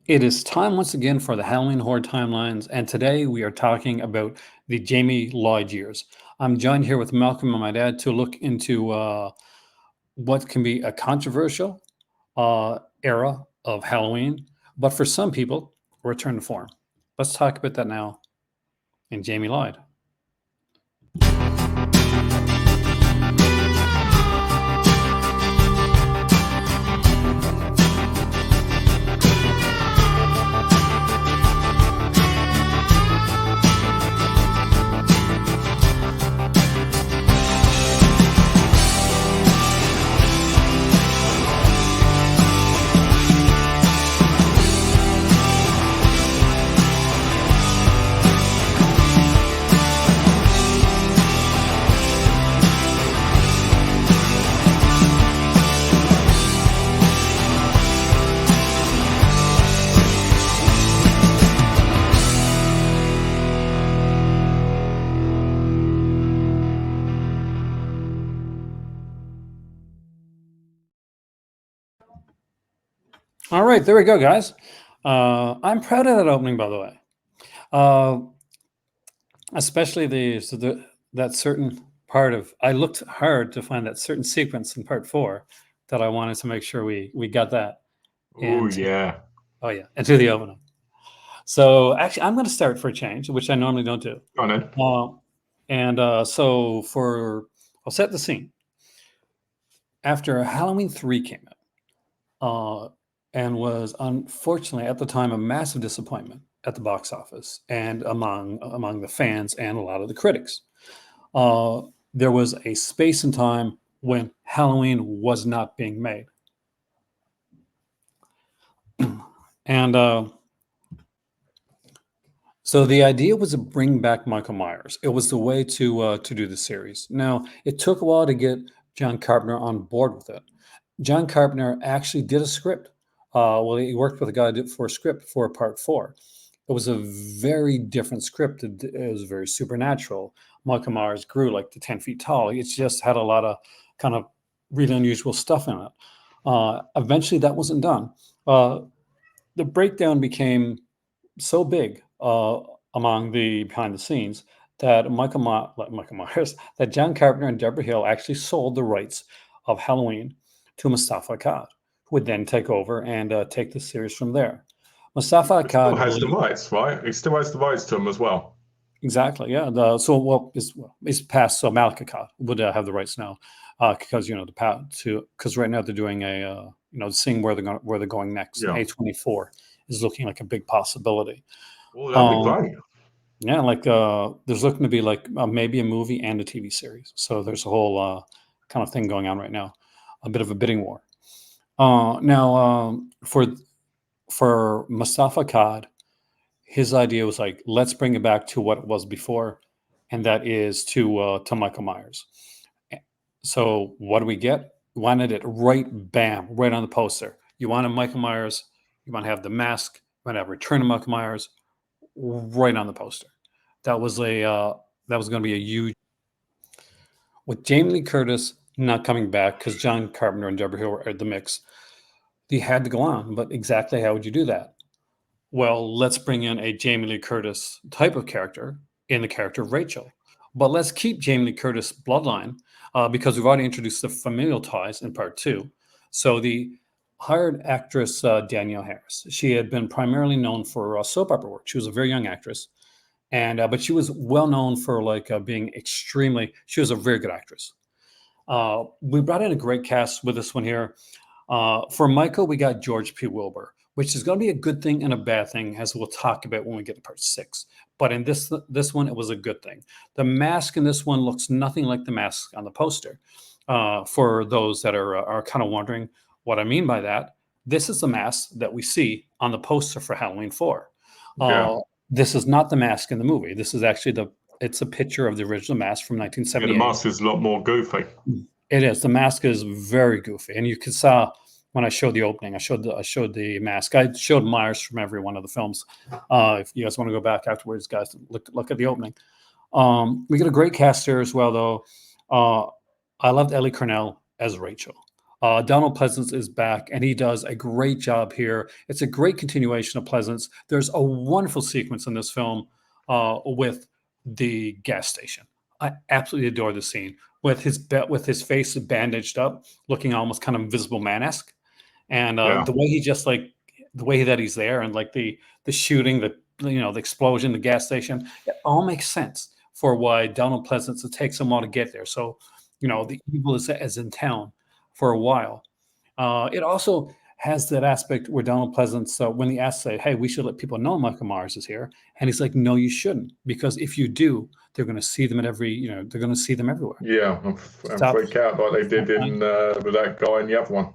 It is time once again for the Halloween Horror Timelines, and today we are talking about the Jamie Lloyd years. I'm joined here with Malcolm and my dad to look into what can be a controversial era of Halloween, but for some people, a return to form. Let's talk about that now in Jamie Lloyd. All right, there we go, guys. I'm proud of that opening, by the way. Uh, Especially that certain part of I looked hard to find that certain sequence in part four that I wanted to make sure we got that Oh into yeah. oh yeah into the opening. So actually, I'm going to start for a change, which I normally don't do. Go on then. So for I'll set the scene. After Halloween 3 came out, and was unfortunately at the time a massive disappointment at the box office and among the fans and a lot of the critics. uh, there was a space and time when Halloween was not being made. And so the idea was to bring back Michael Myers. It was the way to do the series. Now, it took a while to get John Carpenter on board with it. John Carpenter actually did a script. Well, he worked with a guy for a script for part four. It was a very different script. It was very supernatural. Michael Myers grew like to 10 feet tall. It just had a lot of kind of really unusual stuff in it. Eventually, that wasn't done. Uh, the breakdown became so big among the behind the scenes that Michael Myers, that John Carpenter and Deborah Hill actually sold the rights of Halloween to Mustafa Akkad, who would then take over and take the series from there. Mustafa It still Akkad has the believed rights, right? It still has the rights to them as well. exactly, yeah. It's past, so Malik Akkad would have the rights now because the because right now they're doing seeing where they're going next. Yeah. A24 is looking like a big possibility. Oh, that'd be Um, great. Yeah, like there's looking to be like maybe a movie and a TV series. So there's a whole kind of thing going on right now, a bit of a bidding war. Now, for Mustafa Akkad, his idea was like, let's bring it back to what it was before, and that is to Michael Myers. So what do we get? Wanted it right, bam, right on the poster. You want a Michael Myers, you want to have the mask, you want to have Return of Michael Myers, right on the poster. That was a that was going to be a huge. With Jamie Lee Curtis not coming back because John Carpenter and Deborah Hill were at the mix, they had to go on. But exactly how would you do that? Well, let's bring in a Jamie Lee Curtis type of character in the character of Rachel. But let's keep Jamie Lee Curtis bloodline because we've already introduced the familial ties in part two. So the hired actress Danielle Harris, she had been primarily known for soap opera work. She was a very young actress, and but she was well known for like being extremely. She was a very good actress. We brought in a great cast with this one here. For Michael, we got George P. Wilbur, which is going to be a good thing and a bad thing, as we'll talk about when we get to part six. But in this one, it was a good thing. The mask in this one looks nothing like the mask on the poster. For those that are kind of wondering what I mean by that, this is the mask that we see on the poster for Halloween 4. Yeah. This is not the mask in the movie. This is actually it's a picture of the original mask from Yeah, the 1978. mask is a lot more goofy. It is. The mask is very goofy, and you could saw when I showed the opening. I showed the mask. I showed Myers from every one of the films. If you guys want to go back afterwards, guys, look at the opening. We get a great cast here as well, though. I loved Ellie Cornell as Rachel. Donald Pleasance is back, and he does a great job here. It's a great continuation of Pleasance. There's a wonderful sequence in this film with the gas station. I absolutely adore the scene with his face bandaged up, looking almost kind of Invisible Man-esque, and Yeah. the way he just like the way that he's there, and like the shooting, the explosion, the gas station, it all makes sense for why Donald Pleasance, it takes him a while to get there. So, the evil is in town for a while. It also has that aspect where Donald Pleasance, when he asks, say, "Hey, we should let people know Michael Myers is here," and he's like, "No, you shouldn't, because if you do, they're going to see them they're going to see them everywhere. Yeah, and Stop, freak out like they did stop in with that guy in the other one.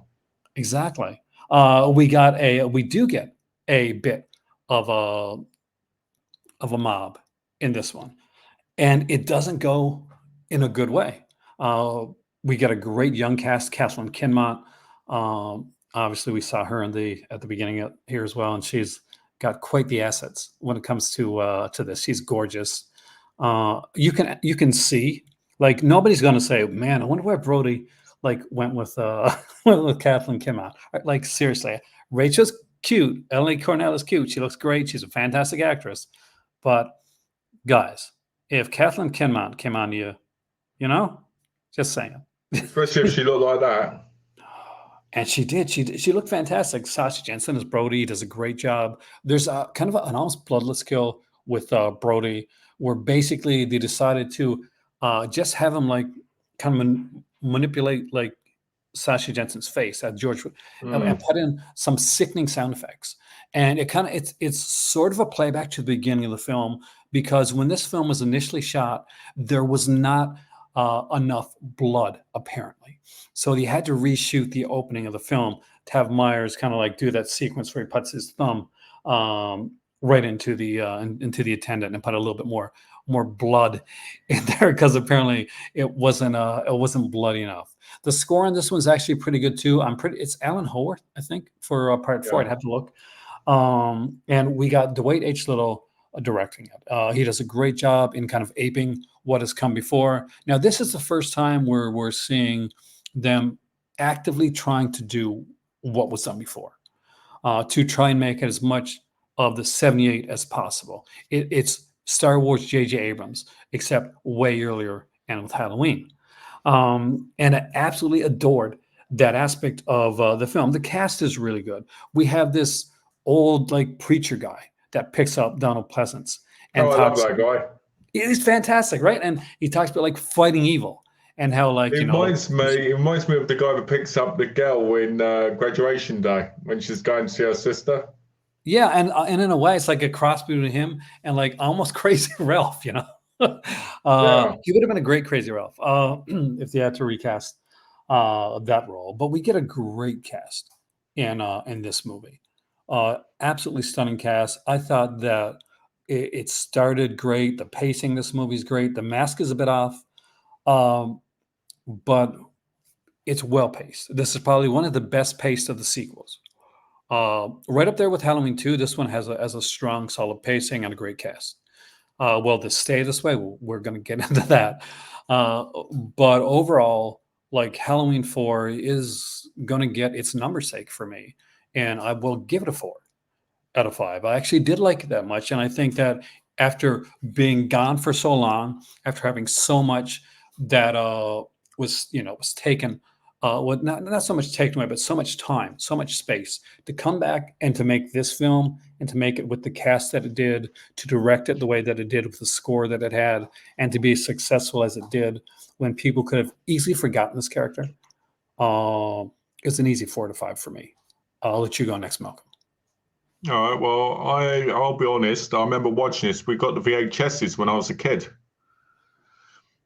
Exactly. We do get a bit of a mob in this one, and it doesn't go in a good way. We get a great young cast, Kathleen Kinmont. Obviously, we saw her at the beginning here as well, and she's got quite the assets when it comes to this. She's gorgeous. You can see, like, nobody's going to say, "Man, I wonder where Brody went with went with Kathleen Kinmont." Like, seriously, Rachel's cute. Ellie Cornell is cute. She looks great. She's a fantastic actress. But guys, if Kathleen Kinmont came on to you, just saying. Especially if she looked like that. And she did. She looked fantastic. Sasha Jensen as Brody does a great job. There's a kind of an almost bloodless kill with Brody, where basically they decided to just have him like kind of manipulate like Sasha Jensen's face at George and put in some sickening sound effects. And it's sort of a playback to the beginning of the film, because when this film was initially shot, there was not enough blood apparently. So he had to reshoot the opening of the film to have Myers kind of like do that sequence where he puts his thumb right into the attendant and put a little bit more blood in there, because apparently it wasn't bloody enough. The score on this one's actually pretty good too. It's Alan Howarth, I think, for part 4. I'd have to look. And we got Dwight H. Little directing it. He does a great job in kind of aping what has come before. Now, this is the first time where we're seeing them actively trying to do what was done before, to try and make it as much of the 78 as possible. It's Star Wars J.J. Abrams, except way earlier and with Halloween. And I absolutely adored that aspect of the film. The cast is really good. We have this old like preacher guy that picks up Donald Pleasance and I love that guy. He's fantastic, right? And he talks about like fighting evil and how like It reminds me of the guy that picks up the girl in graduation day when she's going to see her sister. Yeah, and in a way, it's like a cross between him and like almost Crazy Ralph. He would have been a great Crazy Ralph if they had to recast that role. But we get a great cast in this movie. Absolutely stunning cast. I thought that it started great. The pacing in this movie is great. The mask is a bit off, but it's well paced. This is probably one of the best paced of the sequels. Right up there with Halloween 2. This one has a strong, solid pacing and a great cast. Well, to stay this way, we're going to get into that. But overall, like, Halloween 4 is going to get its number sake for me, and I will give it a 4 out of 5. I actually did like it that much, and I think that after being gone for so long, after having so much that was taken, not so much taken away, but so much time, so much space to come back and to make this film and to make it with the cast that it did, to direct it the way that it did with the score that it had, and to be as successful as it did when people could have easily forgotten this character. It's an easy 4 to 5 for me. I'll let you go next, Malcolm. All right. Well, I'll be honest. I remember watching this. We got the VHSs when I was a kid,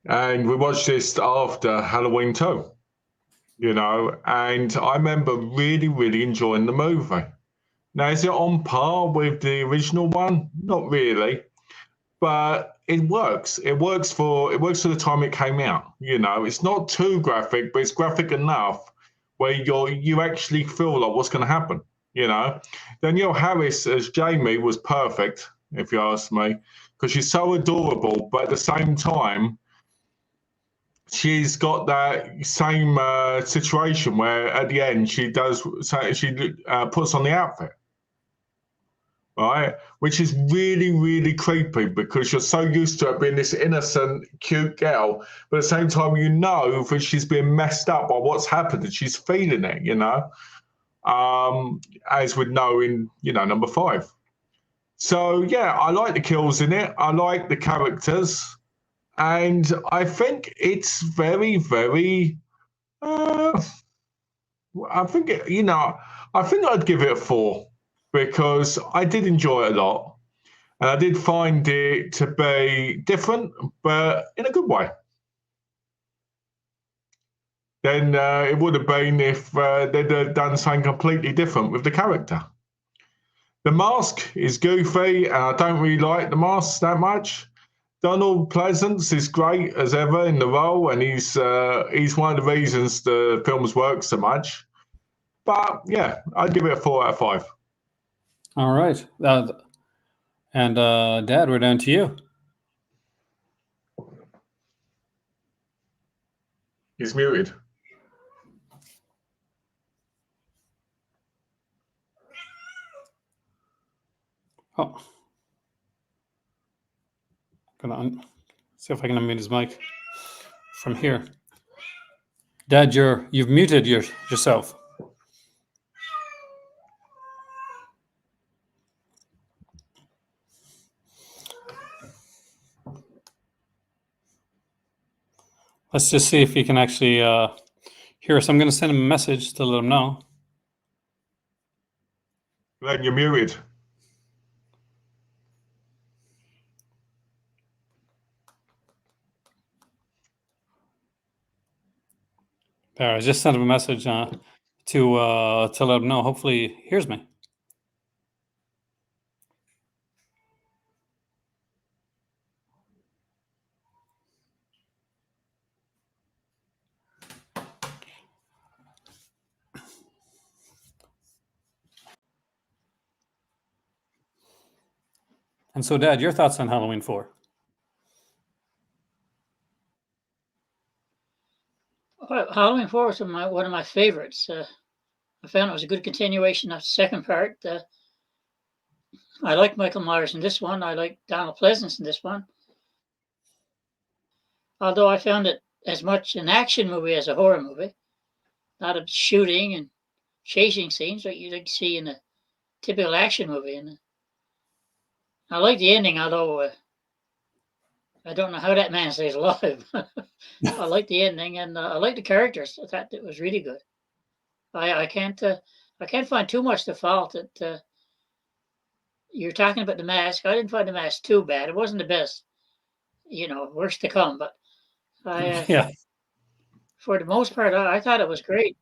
and we watched this after Halloween 2. And I remember really, really enjoying the movie. Now, is it on par with the original one? Not really, but it works. It works for the time it came out. It's not too graphic, but it's graphic enough where you actually feel like what's going to happen. Danielle Harris as Jamie was perfect, if you ask me, because she's so adorable, but at the same time, she's got that same situation where at the end she puts on the outfit, right? Which is really, really creepy because you're so used to her being this innocent, cute girl, but at the same time, you know that she's being messed up by what's happened and she's feeling it, as we'd know in, number 5. So, yeah, I like the kills in it. I like the characters. And I think it's very, very, I think, I think I'd give it a 4 because I did enjoy it a lot. And I did find it to be different, but in a good way. Than it would have been if they'd have done something completely different with the character. The mask is goofy, and I don't really like the mask that much. Donald Pleasance is great as ever in the role, and he's one of the reasons the films work so much. But yeah, I'd give it a 4 out of 5. All right. And Dad, we're down to you. He's muted. Oh. Gonna see if I can unmute his mic from here. Dad, you've muted yourself. Let's just see if he can actually hear us. I'm going to send him a message to let him know. Glenn, you're muted. There, I just sent him a message to let him know. Hopefully he hears me. And so, Dad, your thoughts on Halloween 4? Well, Halloween 4 was one of my favorites. I found it was a good continuation of the second part. I like Michael Myers in this one. I like Donald Pleasance in this one. Although I found it as much an action movie as a horror movie. A lot of shooting and chasing scenes that you'd see in a typical action movie. And I like the ending, although I don't know how that man stays alive. I like the ending, and I like the characters. I thought it was really good. I can't find too much to fault it. You're talking about the mask. I didn't find the mask too bad. It wasn't the best, worst to come. But Yeah. For the most part, I thought it was great.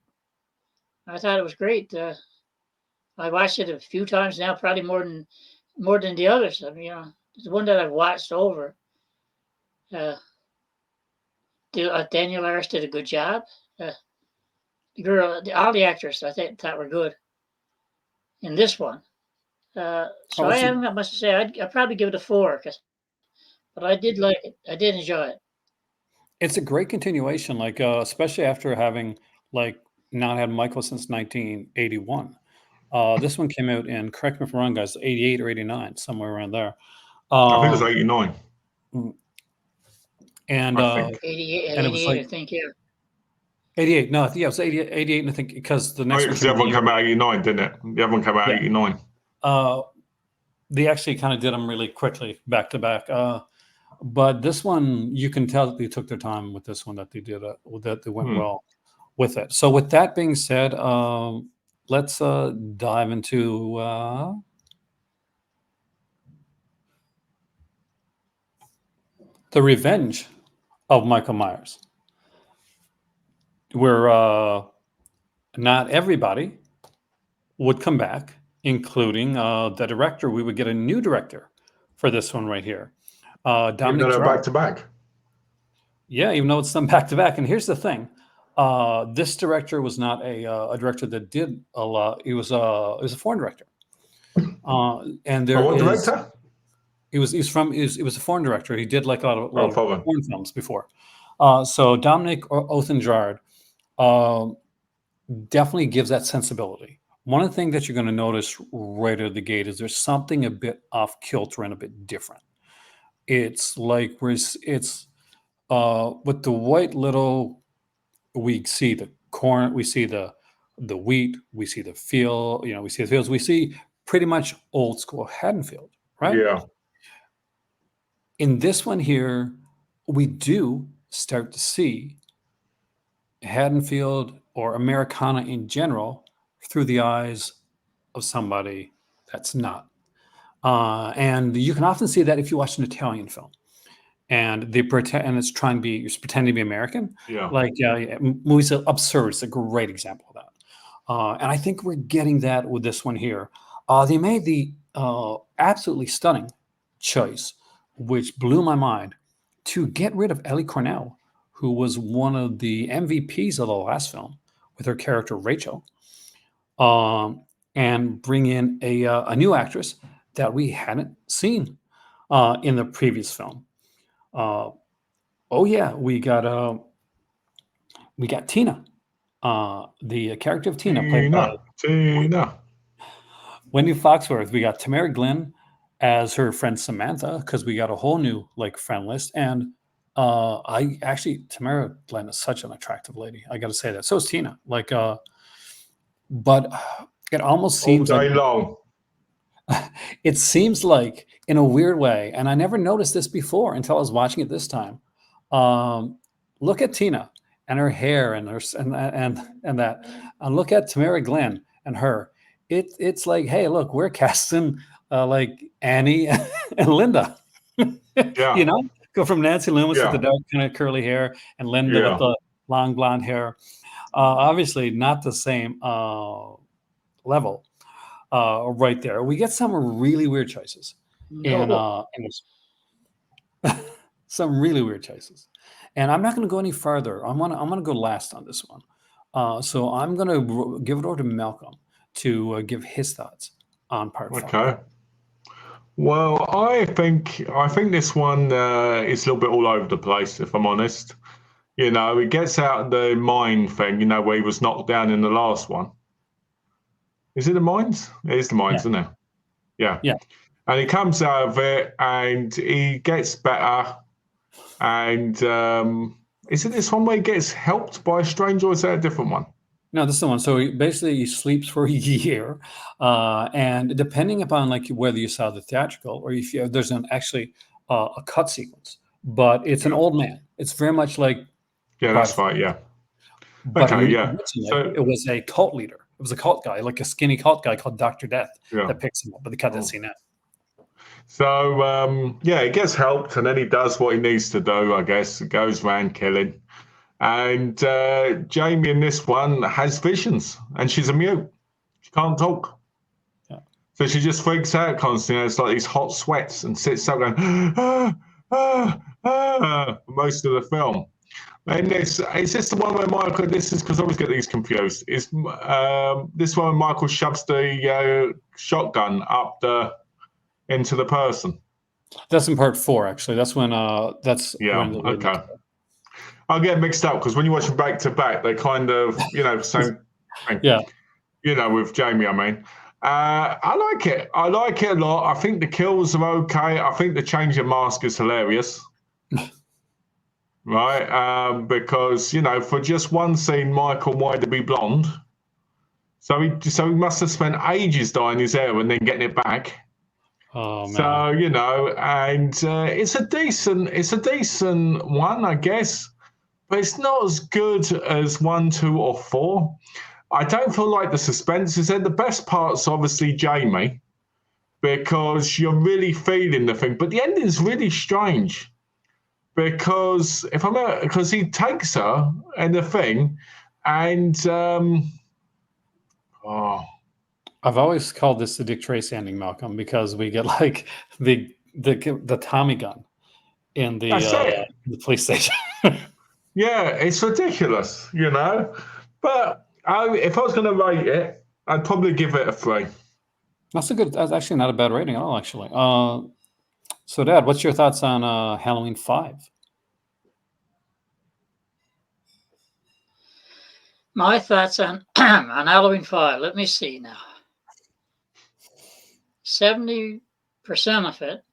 I thought it was great. I watched it a few times now, probably more than the others. I mean, it's one that I've watched over. Daniel Harris did a good job. The girl, all the actors, I thought were good in this one. I haven't got much to say. I'd probably give it a 4, but I did like it. I did enjoy it. It's a great continuation, like especially after having not had Michael since 1981. This one came out in, correct me if I'm wrong, guys, 88 or 89, somewhere around there. I think it was 89. And I think. 88, and it was I think, yeah. 88. No, yeah, it was 88, and I think because the next because the other one came out 89, didn't it? The other one came out 89. They actually kind of did them really quickly, back to back. But this one, you can tell that they took their time with this one, that they did that they went well with it. So with that being said, let's dive into the revenge of Michael Myers, where not everybody would come back, including the director. We would get a new director for this one right here. Dominic Even though Gerard. back to back. Yeah, even though it's done back to back. And here's the thing: this director was not a director that did a lot. He was a foreign director. And there what is director? he was a foreign director. He did like a lot of foreign films before. So Dominic Othenjard definitely gives that sensibility. One of the things that you're going to notice right out of the gate is there's something a bit off kilter and a bit different. It's like it's with the white little, we see the corn, we see the wheat, we see the field, we see the fields, we see pretty much old school Haddonfield, right? Yeah. In this one here, we do start to see Haddonfield or Americana in general through the eyes of somebody that's not. And you can often see that if you watch an Italian film and they pretend, and it's trying to be, you're pretending to be American. Yeah. Like movies Absurd is a great example of that. And I think we're getting that with this one here. They made the absolutely stunning choice, which blew my mind, to get rid of Ellie Cornell, who was one of the MVPs of the last film with her character Rachel, and bring in a new actress that we hadn't seen in the previous film. Oh yeah, we got Tina, the character of Tina, played by Tina. Wendy Foxworth. We got Tamara Glenn as her friend Samantha, because we got a whole new friend list. And Tamara Glenn is such an attractive lady. I got to say that. So is Tina. But it almost seems all day like long. It seems like, in a weird way, and I never noticed this before until I was watching it this time. Look at Tina and her hair and her and that, and look at Tamara Glenn and her. It's like, hey, look, we're casting like Annie and Linda. Yeah. Go from Nancy Loomis Yeah. with the dark kind of curly hair and Linda Yeah. with the long blonde hair. Obviously, not the same level. Right there, we get some really weird choices, some really weird choices. And I'm not going to go any farther. I'm gonna go last on this one. So I'm going to give it over to Malcolm to give his thoughts on part 5. Okay. Well, I think this one is a little bit all over the place, if I'm honest. It gets out the mine thing, where he was knocked down in the last one. Is it the mines? It is the mines, isn't it? Yeah. Yeah. And he comes out of it and he gets better. And is it this one where he gets helped by a stranger, or is that a different one? No, this is the one. So he sleeps for a year, and depending upon whether you saw the theatrical or if there's actually a cut sequence, but it's an old man. It's very much like that's right. Yeah. But Okay. Yeah. So it was a cult leader. It was a cult guy, like a skinny cult guy called Dr. Death, that picks him up. But they cut that scene out. So he gets helped, and then he does what he needs to do. I guess he goes around killing. And Jamie in this one has visions, and she's a mute. She can't talk. Yeah. So she just freaks out constantly. It's like these hot sweats and sits up going, ah, ah, ah, for most of the film. And is this the one where Michael, this is because I always get these confused, is this one where Michael shoves the shotgun up into the person? That's in part 4, actually. That's when okay. I'll get mixed up because when you watch them back to back, they kind of, same thing. Yeah. With Jamie, I mean. I like it. I like it a lot. I think the kills are okay. I think the change of mask is hilarious. Right? Because, for just one scene, Michael wanted to be blonde. So he must have spent ages dyeing his hair and then getting it back. Oh, man. So, and it's a decent one, I guess. But it's not as good as 1, 2, or 4. I don't feel like the suspense is there. The best part's obviously Jamie, because you're really feeling the thing. But the ending's really strange, because he takes her and the thing, and I've always called this the Dick Tracy ending, Malcolm, because we get the Tommy gun in the police station. Yeah, it's ridiculous, But if I was going to rate it, I'd probably give it a 3. That's actually not a bad rating at all, actually. So, Dad, what's your thoughts on Halloween 5? My thoughts on on Halloween 5. Let me see now. 70% of it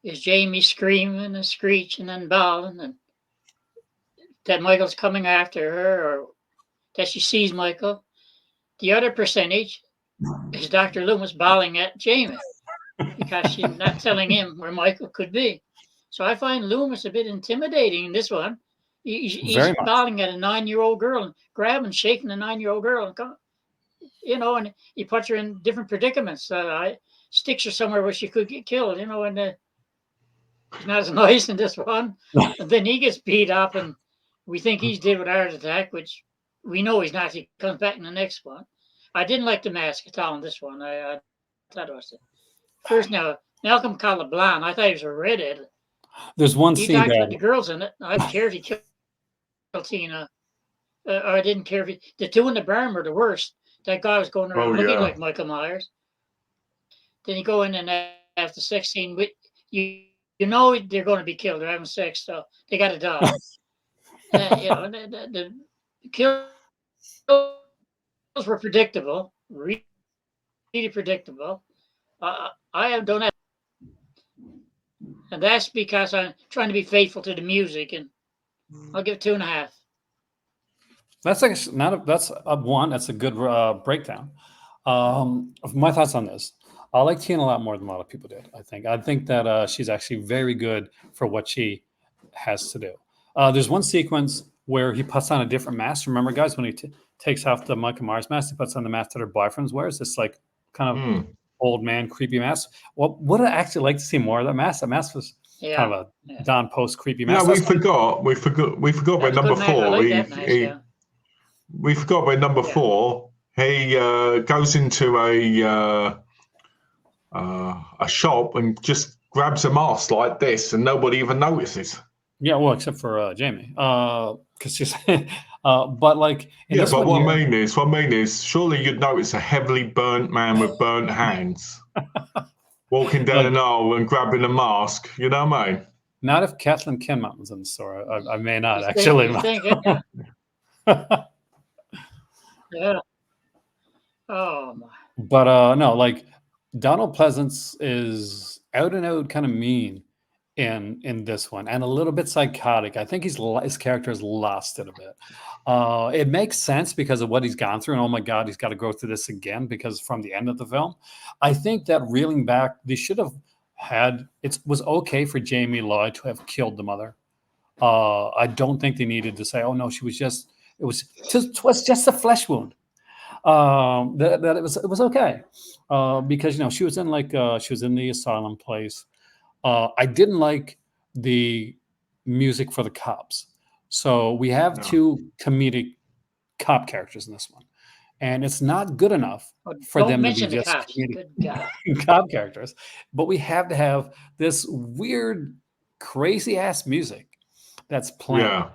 is Jamie screaming and screeching and bawling, and that Michael's coming after her, or that she sees Michael. The other percentage is Dr. Loomis bawling at Jamie because she's not telling him where Michael could be. So I find Loomis a bit intimidating in this one. He's Very much. bawling at a 9-year-old girl and grabbing, shaking a 9-year-old girl, and he puts her in different predicaments. Sticks her somewhere where she could get killed, and he's not as nice in this one. And then he gets beat up, and we think he's dead with a heart attack, which we know he's not. He comes back in the next one. I didn't like the mask at all in this one. I thought it was first now Malcolm Colablan. I thought he was a redhead. There's one He scene talked that about the girls in it. I didn't care if he killed Tina, or I didn't care if the two in the barn were the worst. That guy was going around looking like Michael Myers. Then you go in and have the sex scene with you. You know they're going to be killed. They're having sex, so they got to die. The kills were predictable, really predictable. I don't have, and that's because I'm trying to be faithful to the music, and I'll give it 2.5. That's actually not that's a one. That's a good breakdown. My thoughts on this. I like Tina a lot more than a lot of people did. I think that she's actually very good for what she has to do. There's one sequence where he puts on a different mask. Remember, guys, when he takes off the Michael Myers mask, he puts on the mask that her boyfriend wears. It's like kind of old man creepy mask. Well, would I actually like to see more of that mask? That mask was kind of a Don Post creepy mask. Yeah, we forgot by number 4. We forgot by number 4. He goes into a shop and just grabs a mask like this, and nobody even notices. Yeah, well, except for Jamie, because she's. But like, but what I mean is, surely you'd notice a heavily burnt man with burnt hands walking down an aisle and grabbing a mask. You know what I mean? Not if Kathleen Kinmont was in the store. I may not actually. Yeah. Oh my. But no, like Donald Pleasance is out and out kind of mean in this one, and a little bit psychotic. I think his character has lost it a bit. It makes sense because of what he's gone through, and oh my God, he's got to go through this again because from the end of the film. I think that reeling back, they should have had. It was okay for Jamie Lloyd to have killed the mother. I don't think they needed to say, "Oh no, she was just." It was just a flesh wound. That it was okay because she was in the asylum place. I didn't like the music for the cops. So we have two comedic cop characters in this one, and it's not good enough for them to be just comedic cop characters. But we have to have this weird, crazy ass music that's playing. Yeah.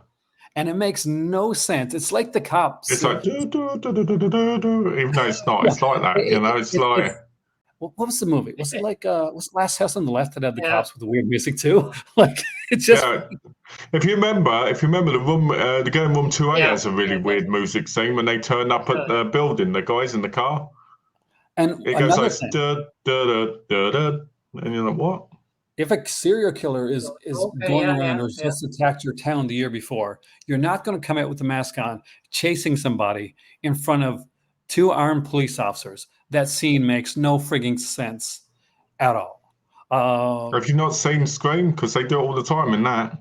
And it makes no sense. It's like the cops. It's like do, do, do, do, do, do, do. Even though it's not. It's like that. It's like. What was the movie? Was it like was it Last House on the Left that had the cops with the weird music too? Like it's just. Yeah. If you remember the room, the girl in room 2A has a really weird music scene when they turn up at the building. The guys in the car. And it goes like da da da da da, and you're like, what? If a serial killer is going around or just attacked your town the year before, you're not going to come out with the mask on, chasing somebody in front of 2 armed police officers. That scene makes no frigging sense at all. Have you not seen Scream? Because they do it all the time in that.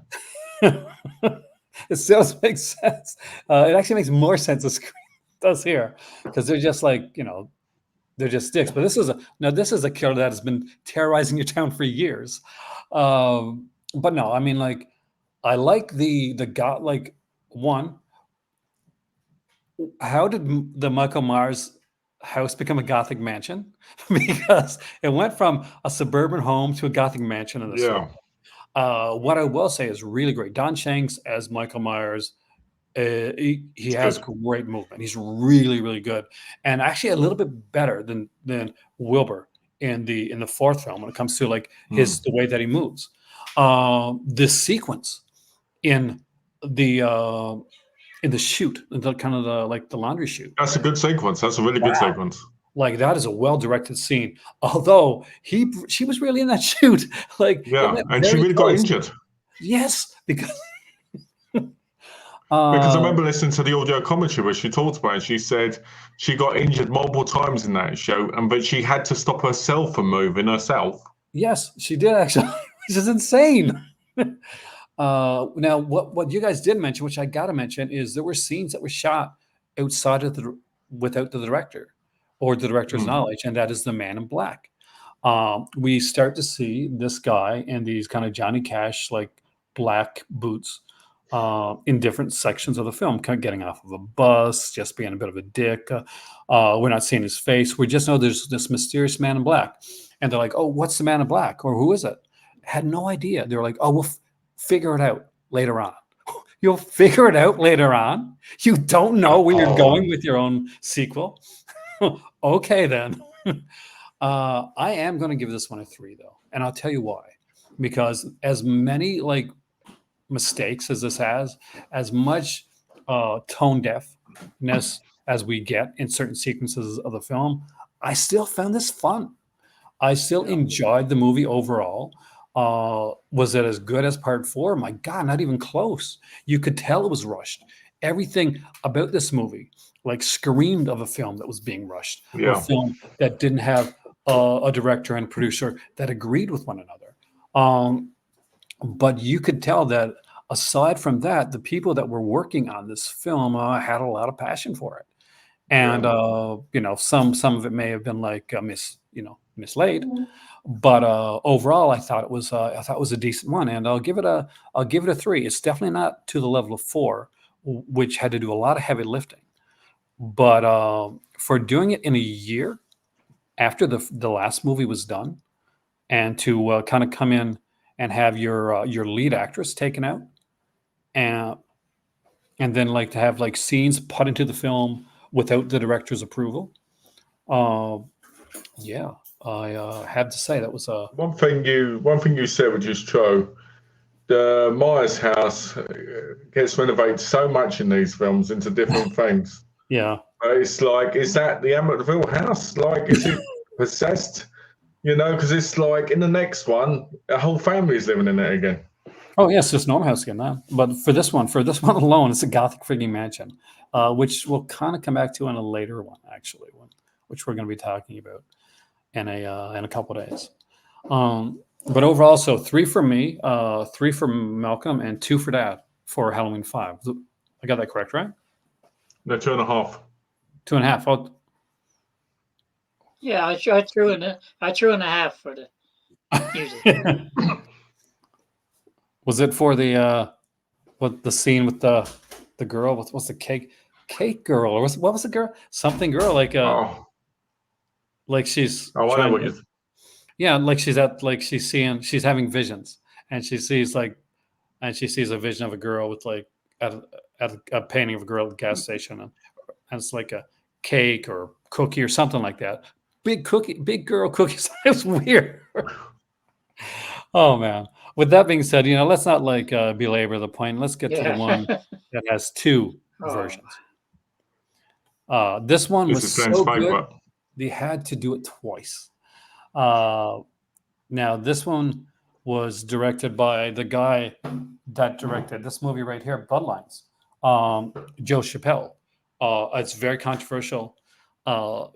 It still makes sense. It actually makes more sense as Scream does here because they're just like, they're just sticks. But this is a killer that has been terrorizing your town for years. But no, I mean, like, I like the god. Like, one, how did the Michael Myers house become a Gothic mansion? Because it went from a suburban home to a Gothic mansion in the film. What I will say is really great. Don Shanks as Michael Myers. He has great movement. He's really, really good, and actually a little bit better than Wilbur in the 4th film when it comes to like the way that he moves. This sequence in the in the chute, the kind of the like the laundry chute. That's a good sequence. That's a really good Wow. sequence. Like that is a well-directed scene. Although she was really in that chute. Like it Yeah, went and she very really got close. injured. Yes, because Because I uh, remember listening to the audio commentary where she talked about it. She said she got injured multiple times in that show, but she had to stop herself from moving herself. yes, she did actually. Which is insane. Now, what you guys did mention, which I got to mention, is there were scenes that were shot outside of the without the director or the director's Mm. knowledge, and that is the Man in Black. We start to see this guy in these kind of Johnny Cash like black boots in different sections of the film, kind of getting off of a bus, just being a bit of a dick. We're not seeing his face. We just know there's this mysterious man in black, and they're like, "Oh, what's the man in black?" or "Who is it?" Had no idea. They were like, "Oh, we'll figure it out later on." You'll figure it out later on. You don't know where you're going with your own sequel. Okay, then. I am going to give this one a 3, though, and I'll tell you why. Because as many like mistakes as this has, as much tone deafness as we get in certain sequences of the film, I still found this fun. I still Yeah. enjoyed the movie overall. Was it as good as part 4? My God, not even close. You could tell it was rushed. Everything about this movie like screamed of a film that was being rushed, or a Yeah. film that didn't have a director and producer that agreed with one another. Um, but you could tell that aside from that, the people that were working on this film had a lot of passion for it. And Yeah. some of it may have been like mislaid, but overall, I thought it was a decent one, and I'll give it a 3. It's definitely not to the level of 4, which had to do a lot of heavy lifting. But for doing it in a year after the last movie was done, and to kind of come in and have your lead actress taken out, and then like to have like scenes put into the film without the director's approval. Uh, yeah, I have to say that was a One thing you said, which is true. The Myers house gets renovated so much in these films into different things. yeah. But it's like, is that the Amityville house? Like, is it possessed? Because it's like in the next one, a whole family's living in it again. Oh yes, just normal house again now. But for this one alone, it's a gothic freaking mansion, which we'll kind of come back to in a later one, actually, which we're going to be talking about in a couple of days. But overall, so 3 for me, 3 for Malcolm, and 2 for Dad for Halloween 5. I got that correct, right? No, 2.5. 2.5. Oh, Yeah, I threw in a half for the music. was it for the scene with the girl? What's the cake girl, or what was the girl? Something girl, like she's I know trying what to, you. yeah, like she's having visions, and she sees a vision of a girl with like at a painting of a girl at the gas station, and it's like a cake or cookie or something like that. Big girl cookies. It's weird. Oh man. With that being said, let's not like belabor the point. Let's get to the one Yeah. that has 2 Oh, versions. This one This was is Glenn's so good favourite. they had to do it twice. Uh, Now, this one was directed by the guy that directed this movie right here, Bloodlines, Joe Chappelle. It's very controversial uh,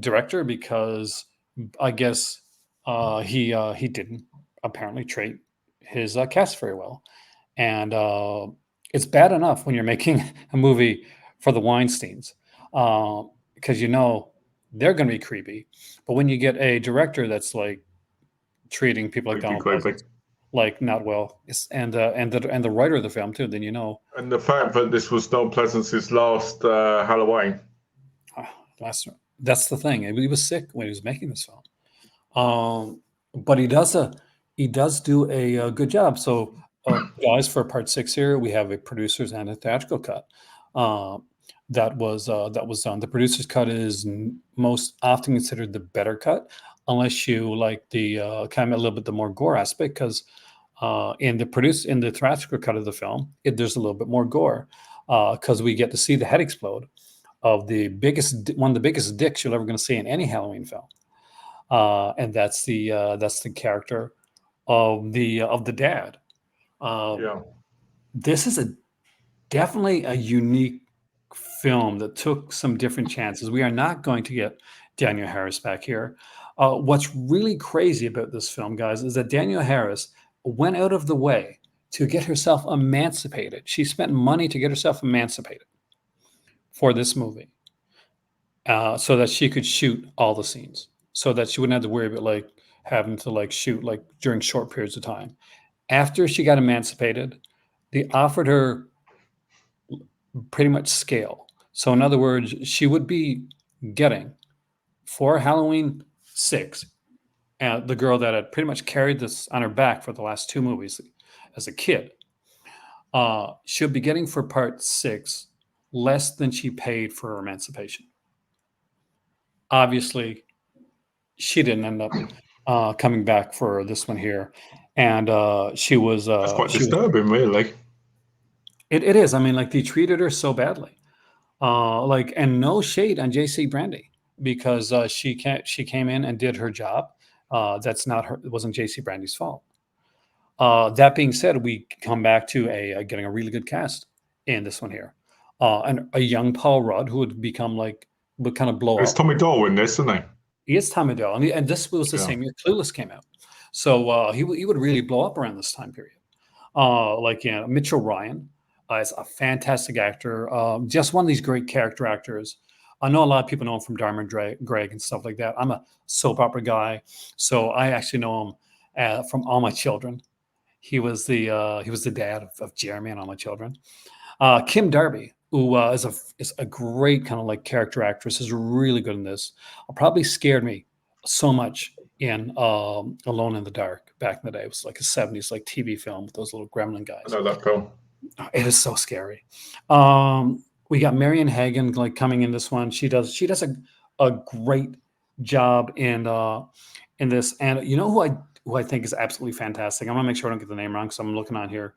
director because I guess he didn't apparently treat his cast very well, and it's bad enough when you're making a movie for the Weinsteins because they're going to be creepy, but when you get a director that's like treating people like Creepy, Donald creepy. Pleasance like not well, and the writer of the film too, then And the fact that this was Don Pleasance's last Halloween. last that's the thing. He was sick when he was making this film, but he does do a good job. So, guys, for part 6 here, we have a producer's and a theatrical cut. Uh, that was done. The producer's cut is most often considered the better cut, unless you like the kind of a little bit the more gore aspect, because in the theatrical cut of the film, there's a little bit more gore. because we get to see the head explode of one of the biggest dicks you're ever going to see in any Halloween film, and that's the character of the dad. Yeah. This is definitely a unique film that took some different chances. We are not going to get Daniel Harris back here. What's really crazy about this film, guys, is that Daniel Harris went out of the way to get herself emancipated. She spent money to get herself emancipated for this movie, so that she could shoot all the scenes, so that she wouldn't have to worry about like having to like shoot like during short periods of time. After she got emancipated, they offered her pretty much scale. So in other words, she would be getting for Halloween 6, the girl that had pretty much carried this on her back for the last 2 movies as a kid, she'll be getting for part 6 less than she paid for her emancipation. Obviously, she didn't end up coming back for this one here, and she was That's quite disturbing, really. It is. I mean, like they treated her so badly. Like, and no shade on JC Brandy, because she came in and did her job. That's not her. It wasn't JC Brandy's fault. That being said, we come back to getting a really good cast in this one here, and a young Paul Rudd who would kind of blow It's up. Tommy Doyle in this, isn't he? He is Tommy Doyle, and this was the same year Clueless came out, so he would really blow up around this time period. Mitchell Ryan is a fantastic actor, just one of these great character actors. I know a lot of people know him from Dharma and Greg and stuff like that. I'm a soap opera guy, so I actually know him from All My Children. He was the dad of Jeremy and All My Children. Kim Darby, who is a great kind of like character actress, is really good in this. Probably scared me so much in Alone in the Dark back in the day. It was like a 70s like TV film with those little gremlin guys. I know that film. It is so scary. We got Marion Hagen like coming in this one. She does a great job in this. And you know who I think is absolutely fantastic. I'm gonna make sure I don't get the name wrong, because I'm looking on here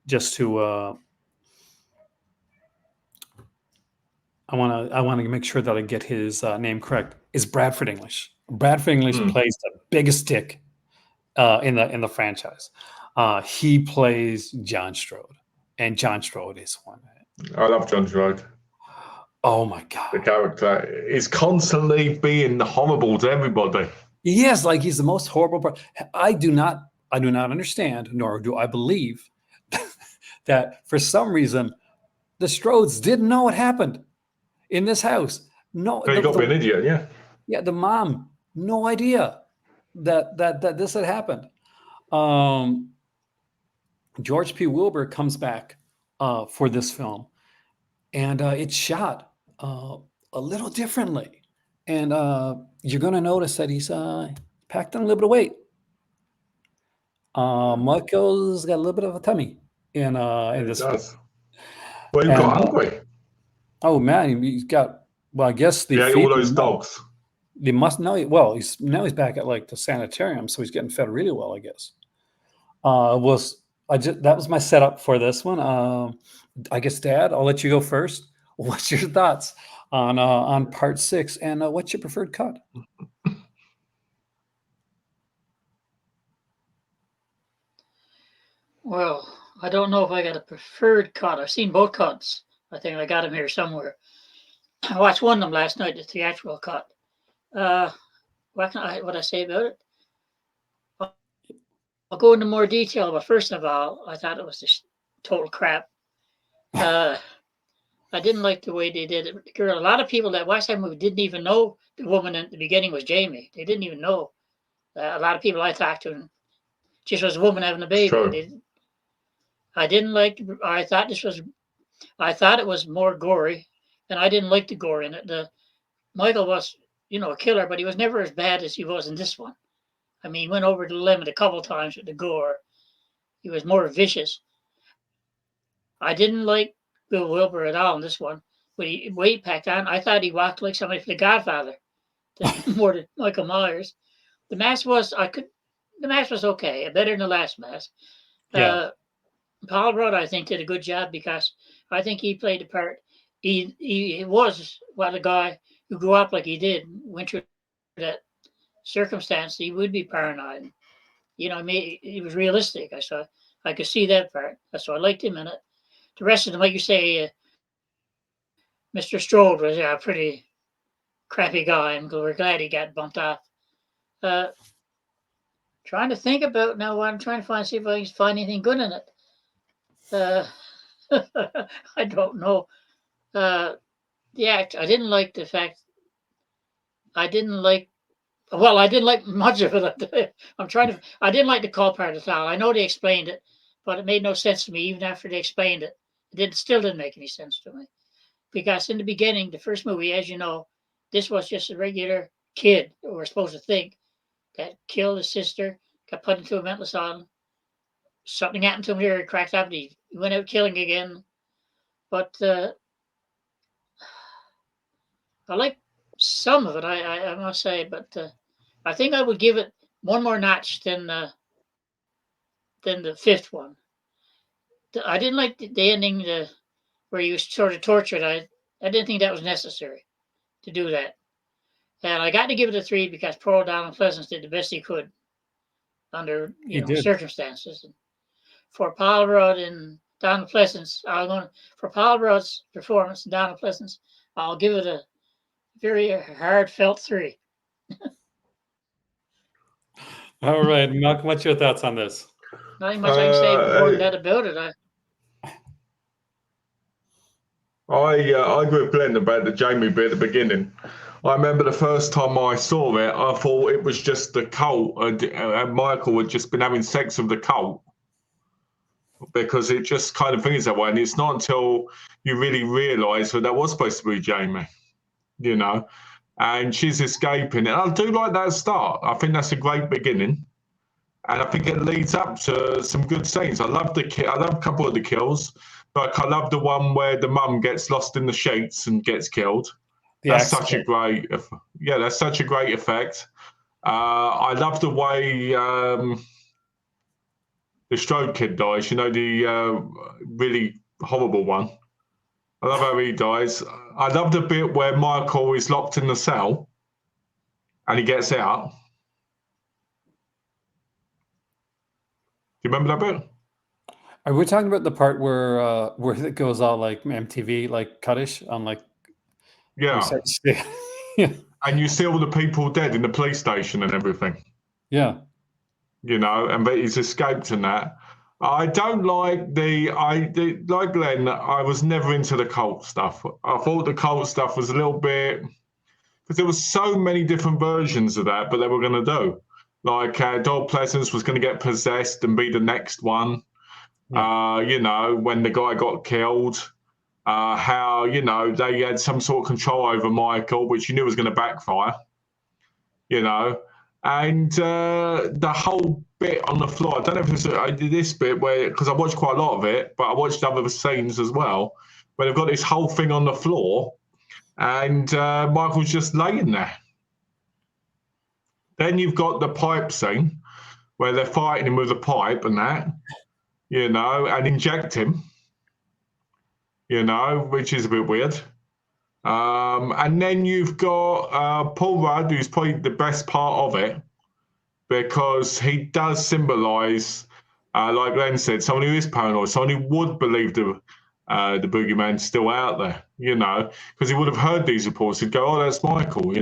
just to I want to make sure that I get his name correct. Is Bradford English? Bradford English plays the biggest dick in the franchise. He plays John Strode, and John Strode is one. I love John Strode. Oh my god! The character is constantly being horrible to everybody. Yes, like he's the most horrible. I do not understand, nor do I believe that for some reason the Strodes didn't know what happened in this house. No, You got to be an idiot, yeah. Yeah, the mom, no idea that this had happened. George P. Wilbur comes back for this film, and it's shot a little differently. And you're going to notice that he's packed on a little bit of weight. Michael's got a little bit of a tummy in this film. Well, he got hungry. Oh man, he's got. Well, I guess all those dogs. They must know. Well, he's back at like the sanitarium, so he's getting fed really well, I guess. That was my setup for this one. I guess, Dad, I'll let you go first. What's your thoughts on part 6, and what's your preferred cut? Well, I don't know if I got a preferred cut. I've seen both cuts. I think I got them here somewhere. I watched one of them last night, the theatrical cut. What I say about it? I'll go into more detail, but first of all, I thought it was just total crap. I didn't like the way they did it. A lot of people that watched that movie didn't even know the woman at the beginning was Jamie. They didn't even know. A lot of people I talked to just was a woman having a baby. Sure. I didn't like. I thought it was more gory, and I didn't like the gore in it. Michael was, a killer, but he was never as bad as he was in this one. I mean, he went over the limit a couple times with the gore. He was more vicious. I didn't like Bill Wilbur at all in this one. When he weight packed on, I thought he walked like somebody from The Godfather, more than Michael Myers. The mask was okay, better than the last mask. Yeah. Paul Rudd, I think, did a good job because I think he played the part. He was a guy who grew up like he did, went through that circumstance. He would be paranoid. He was realistic. I could see that part. So I liked him in it. The rest of them, like you say, Mr. Strode was a pretty crappy guy, and we're glad he got bumped off. Uh, Trying to think about now what I'm trying to see if I can find anything good in it. I don't know. I didn't like the fact. I didn't like. Well, I didn't like much of it. I didn't like the call part at all. I know they explained it, but it made no sense to me even after they explained it. Still didn't make any sense to me because in the beginning, the first movie, as you know, this was just a regular kid. We're supposed to think that killed his sister, got put into a mental asylum. Something happened to him here. He cracked up. He went out killing again. But I like some of it. I must say, but I think I would give it one more notch than the fifth one. I didn't like the ending where he was sort of tortured. I didn't think that was necessary to do that. And I got to give it a 3 because poor old Donald Pleasance did the best he could under circumstances. And for Paul Rudd and Donald Pleasance, for Paul Rudd's performance and Donald Pleasance, I'll give it a very heartfelt 3. All right, Malcolm, what's your thoughts on this? Nothing much I can say more than that about it. I agree with Glenn about the Jamie bit at the beginning. I remember the first time I saw it, I thought it was just the cult, and Michael had just been having sex with the cult, because it just kind of thinks that way. And it's not until you really realise that was supposed to be Jamie, and she's escaping. And I do like that start. I think that's a great beginning. And I think it leads up to some good scenes. I love a couple of the kills. Like I love the one where the mum gets lost in the sheets and gets killed. That's such a great effect. I love the way the Strode kid dies. The really horrible one. I love how he dies. I love the bit where Michael is locked in the cell and he gets out. Do you remember that bit? Are we talking about the part where it goes all like MTV, like cuttish on like? Yeah. Yeah. And you see all the people dead in the police station and everything. Yeah. And but he's escaped and that. I don't like like Glenn, I was never into the cult stuff. I thought the cult stuff was a little bit, because there was so many different versions of that, but they were going to do. Like Donald Pleasance was going to get possessed and be the next one. Yeah. When the guy got killed, how, they had some sort of control over Michael, which you knew was going to backfire, and the whole bit on the floor. I don't know if I did this bit where, because I watched quite a lot of it, but I watched other scenes as well, where they've got this whole thing on the floor and Michael's just laying there. Then you've got the pipe scene where they're fighting him with a pipe and that, and inject him, which is a bit weird. And then you've got Paul Rudd, who's probably the best part of it, because he does symbolise, like Glenn said, someone who is paranoid, someone who would believe the boogeyman's still out there, because he would have heard these reports. He'd go, "Oh, that's Michael,"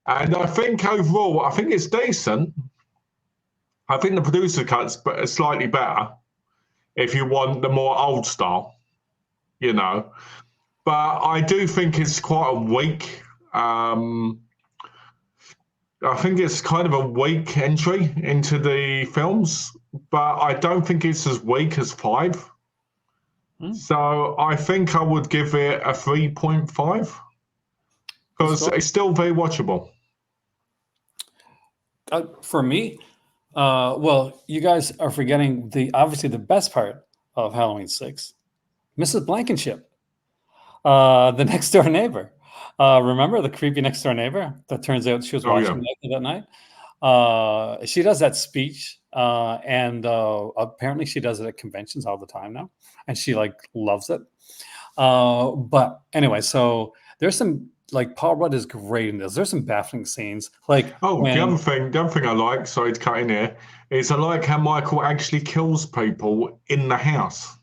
And I think overall, I think it's decent. I think the producer cut's slightly better if you want the more old style, But I do think it's quite a weak. I think it's kind of a weak entry into the films, but I don't think it's as weak as 5. So I think I would give it a 3.5 because it's still very watchable. For me, well, you guys are forgetting obviously the best part of Halloween 6, Mrs. Blankenship, the next door neighbor. Remember the creepy next door neighbor that turns out she was watching that night? She does that speech, and apparently she does it at conventions all the time now, and she loves it. But anyway, so there's some like Paul Rudd is great in this. There's some baffling scenes, like Oh, when the other thing I like, sorry to cut in here, is I like how Michael actually kills people in the house.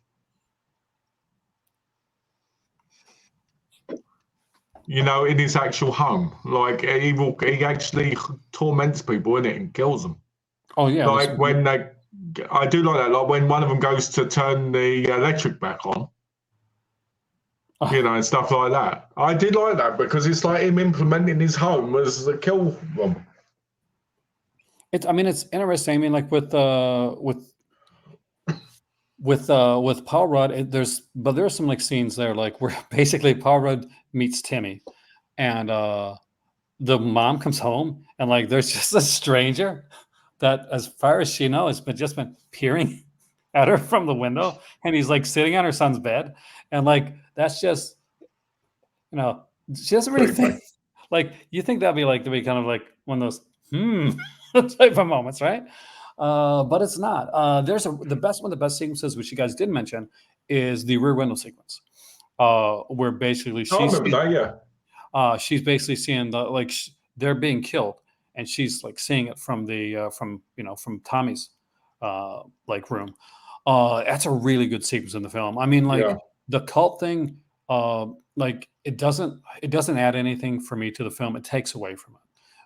You know, in his actual home. Like he actually torments people in it and kills them. oh yeah, there's Like when they, I do like that. Like when one of them goes to turn the electric back on, you know, and stuff like that. I did like that because it's like him implementing his home as a kill room. it's I mean it's interesting. I mean like with Paul Rudd, there are some like scenes there like where basically Paul Rudd meets Timmy, and the mom comes home and like there's just a stranger that, as far as she knows, but just been peering at her from the window, and he's like sitting on her son's bed, and like that's just she doesn't really Creepy. think like you think that'd be kind of like one of those type of moments, right? But it's not. There's one of the best sequences, which you guys did mention, is the Rear Window sequence, where basically I remember that, yeah. she's basically seeing they're being killed, and she's like seeing it from the from Tommy's like room. That's a really good sequence in the film. I mean, like Yeah. the cult thing, like it doesn't add anything for me to the film. It takes away from it.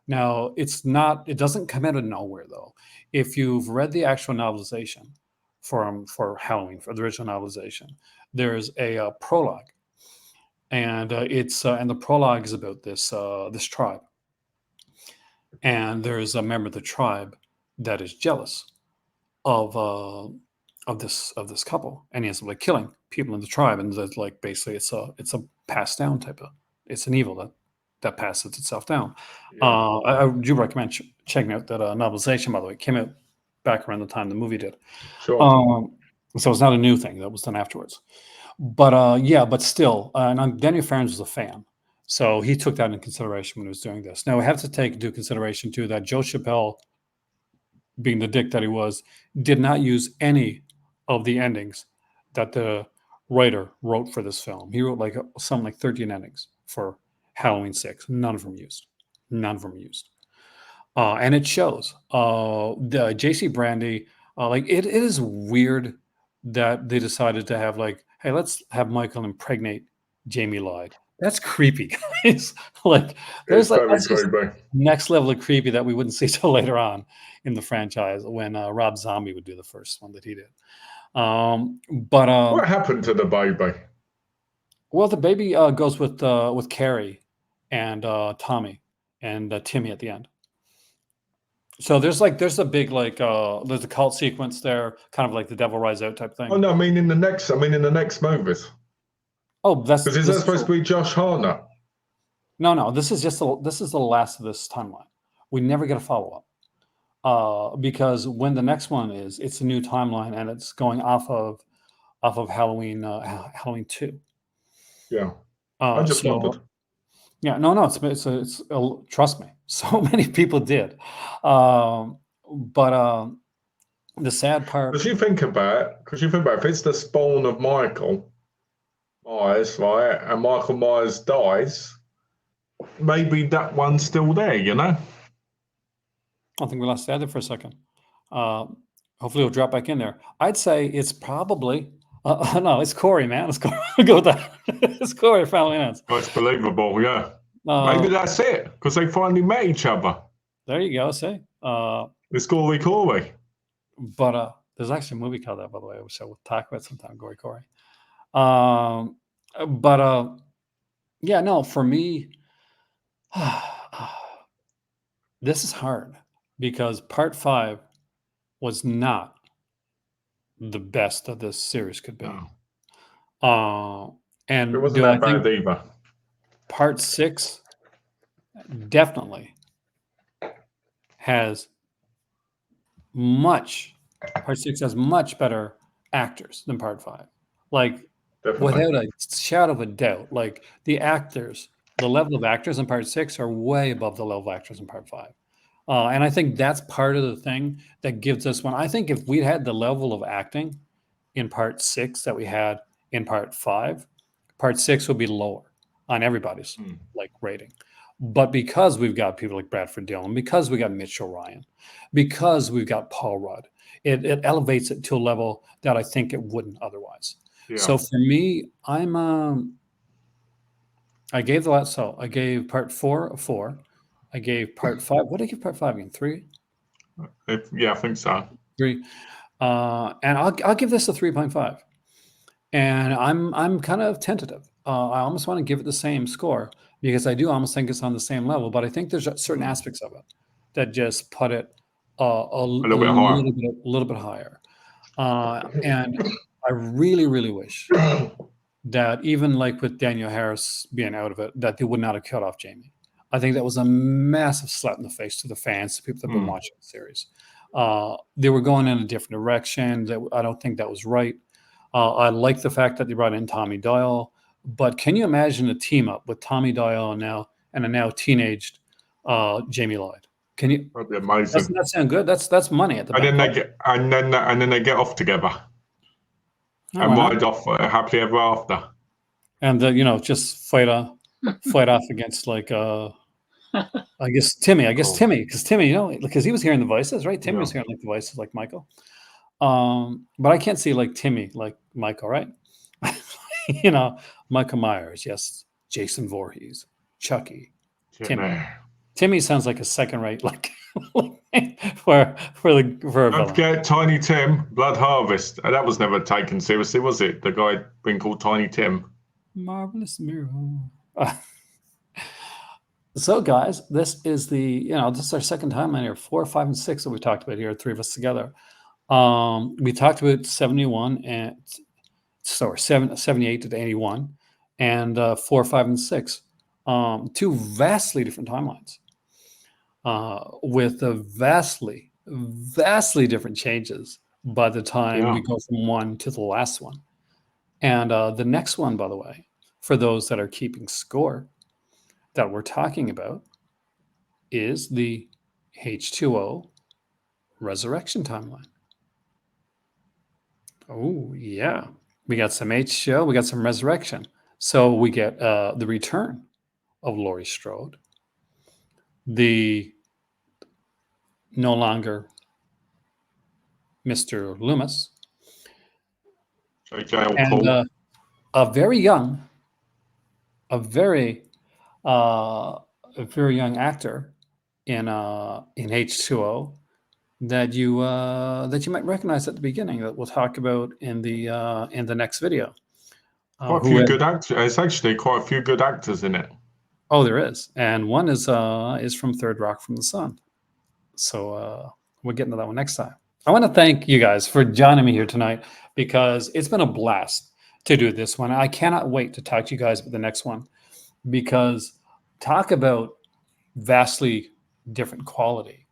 Now, it doesn't come out of nowhere though. If you've read the actual novelization for Halloween, for the original novelization, there's a prologue, and and the prologue is about this tribe, and there's a member of the tribe that is jealous of this couple, and he ends up like killing people in the tribe, and that's like basically it's a passed down type of, it's an evil that passes itself down. Yeah. I do recommend checking out that novelization. By the way, it came out back around the time the movie did. Sure. So it's not a new thing that was done afterwards. But yeah, but still, and Daniel Farrens was a fan, so he took that into consideration when he was doing this. Now we have to take into consideration too that Joe Chappelle, being the dick that he was, did not use any of the endings that the writer wrote for this film. He wrote like something like 13 endings for Halloween 6. None of them used. None of them used. And it shows. The JC Brandy, like it is weird that they decided to have like, hey, let's have Michael impregnate Jamie Lloyd. That's creepy, guys. Like It's there's like very that's just creepy. next level of creepy that we wouldn't see till later on in the franchise when Rob Zombie would do the first one that he did. But What happened to the baby? well, the baby goes with Carrie and Tommy and Timmy at the end. So there's a big like there's a cult sequence there, kind of like the Devil Rise Out type thing. Oh no, I mean in the next movies. Oh, Because is that supposed to be Josh Hartnett? No. This is the last of this timeline. We never get a follow up because when the next one is, it's a new timeline and it's going off of Halloween Halloween 2. Yeah. I just So wondered. yeah, no, it's trust me, so many people did, but the sad part. Because you think about if it's the spawn of Michael Myers, right, and Michael Myers dies, maybe that one's still there, you know? I think we lost Ed there for a second. Hopefully, he'll drop back in there. I'd say it's probably no, it's Corey, man. Let's go. Go with that. It's Corey. Finally ends. That's believable, yeah. Maybe that's it, because they finally met each other. There you go. See, It's Corey. but there's actually a movie called that, by the way, which I will talk about sometime. Corey. But yeah, no, for me, this is hard because part 5 was not the best that this series could be. No. And It wasn't that bad either. part 6 definitely has part 6 has much better actors than part 5. Like, Definitely. without a shadow of a doubt, like the level of actors in part 6 are way above the level of actors in part 5. And I think that's part of the thing that gives us one. I think if we'd had the level of acting in part 6 that we had in part 5. Part 6 will be lower on everybody's Mm. like rating. But because we've got people like Bradford Dillon, because we got Mitch O'Ryan, because we've got Paul Rudd, it elevates it to a level that I think it wouldn't otherwise. Yeah. So for me, I gave I gave part 4 a 4. I gave part 5. What did I give part 5 again? 3? Yeah, I think so. 3. And I'll give this a 3.5. And I'm kind of tentative. I almost want to give it the same score because I do almost think it's on the same level, but I think there's certain aspects of it that just put it a little bit higher. little bit higher. And I really, really wish that even like with Daniel Harris being out of it, that they would not have cut off Jamie. I think that was a massive slap in the face to the fans, to people that have been watching the series. They were going in a different direction. That I don't think that was right. I like the fact that they brought in Tommy Doyle, but can you imagine a team up with Tommy Doyle and a now teenaged Jamie Lloyd? Can you? That'd be amazing. Doesn't that sound good? That's money at the back. And then they get off together and why not? ride off happily ever after. And just fight off against like I guess Timmy. because Timmy, because he was hearing the voices, right? Timmy was hearing like the voices like Michael. But I can't see like Timmy like Michael, right? Michael Myers, yes, Jason Voorhees, Chucky, Timmy sounds like a second rate like for a Don't villain. forget Tiny Tim, Blood Harvest. That was never taken seriously, was it? The guy being called Tiny Tim. Marvelous Miracle. So, guys, this is this is our second time on here. 4, 5, and 6 that we talked about here, 3 of us together. We talked about 78 to 81, and 4, 5, and 6. 2 vastly different timelines, with vastly different changes by the time we go from one to the last one. And the next one, by the way, for those that are keeping score, that we're talking about is the H2O resurrection timeline. Oh, yeah. We got some H2O, we got some resurrection. So we get the return of Laurie Strode, the no longer Mr. Loomis, and a very young actor in H2O that you might recognize at the beginning, that we'll talk about in the next video. Quite a few good actors. It's actually quite a few good actors in it. Oh, there is, and one is from Third Rock from the Sun. So we'll get into that one next time. I want to thank you guys for joining me here tonight, because it's been a blast to do this one. I cannot wait to talk to you guys about the next one, because talk about vastly different quality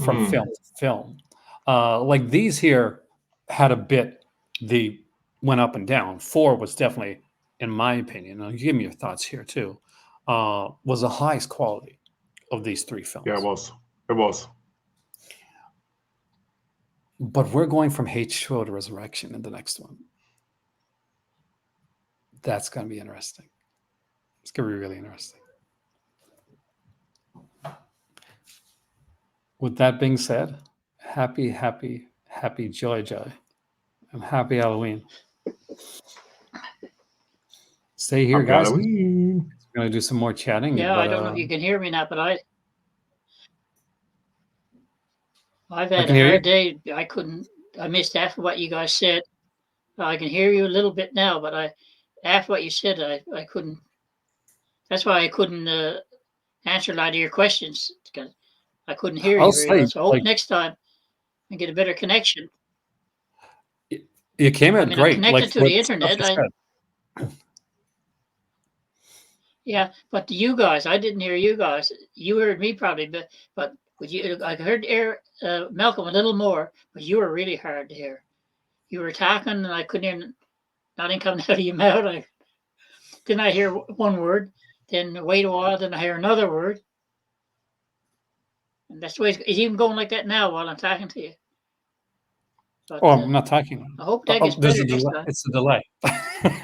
from film to film. Like these here had a bit, they went up and down. 4 was definitely, in my opinion, and you give me your thoughts here too, was the highest quality of these 3 films. Yeah, it was. But we're going from H2O to Resurrection in the next one. That's going to be interesting. It's going to be really interesting. With that being said, happy joy, and happy Halloween. Stay here, happy guys. Halloween. We're going to do some more chatting. Yeah, I don't know if you can hear me now, but I've had a hard day. I missed half of what you guys said. I can hear you a little bit now, but after what you said, I couldn't. That's why I couldn't answer a lot of your questions, because I couldn't hear you very well. So I hope next time I get a better connection. You came out great. I'm connected to the internet. Yeah, but you guys, I didn't hear you guys. You heard me probably, but I heard Malcolm a little more, but you were really hard to hear. You were talking, and I couldn't hear nothing coming out of your mouth. Then I hear one word, then wait a while, then I hear another word. And that's the way it's even going like that now while I'm talking to you. But Oh, I'm not talking. I hope that gets There's better a next delay. time. It's a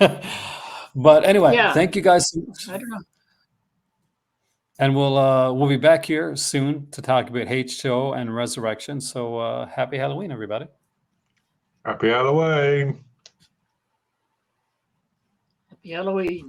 delay. But anyway, Yeah. thank you guys so much. I don't know. And we'll be back here soon to talk about H2O and Resurrection. So happy Halloween, everybody. Happy Halloween. Happy Halloween.